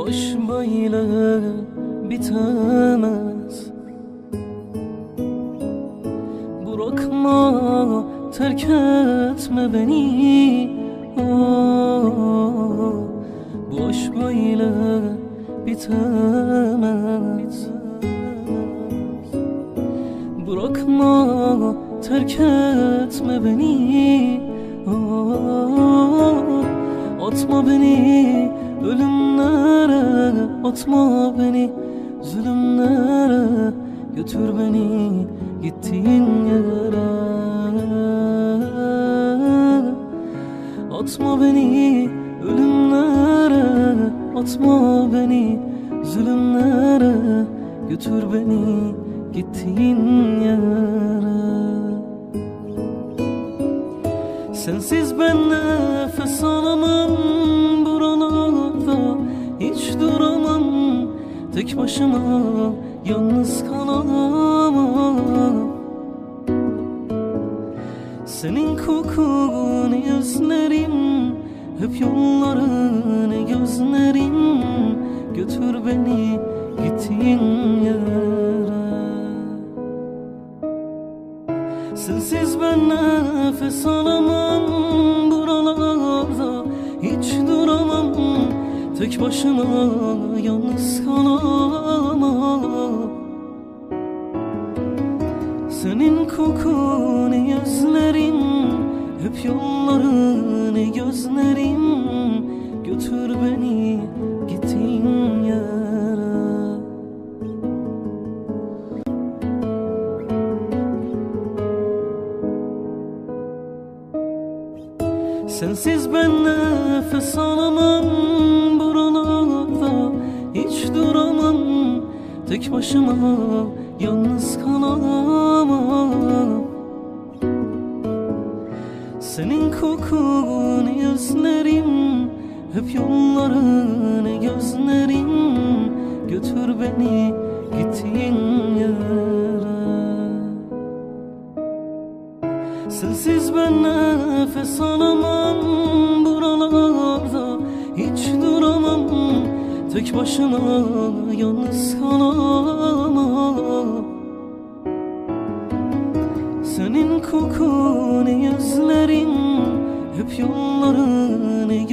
aşk böyle bitemez. Bırakma, terk etme beni. Bu aşk böyle bitemez. Bırakma, terk etme beni. Atma beni ölümlere, atma beni zulümlere, götür beni gittiğin yere. Atma beni ölümlere, atma beni zulümlere, götür beni gittiğin yere. Sensiz ben nefes alamam, buralarda hiç duramam. Tek başıma yalnız kalamam. Senin kokunu özlerim, hep yollarını gözlerim, götür beni gittiğin yere. Sensiz ben nefes alamam, buralarda hiç duramam. Tek başıma yalnız kalamam. Senin kokunu özlerim, hep yollarını gözlerim, götür beni gittiğin yere. Sensiz ben nefes alamam, buralarda hiç duramam. Tek başıma yalnız kalamam. Senin kokunu özlerim, hep yollarını gözlerim, götür beni gittiğin yere. Sensiz ben nefes alamam, buralarda hiç duramam. Tek başıma yalnız kalamam. Senin kokunu özlerim, hep yollarını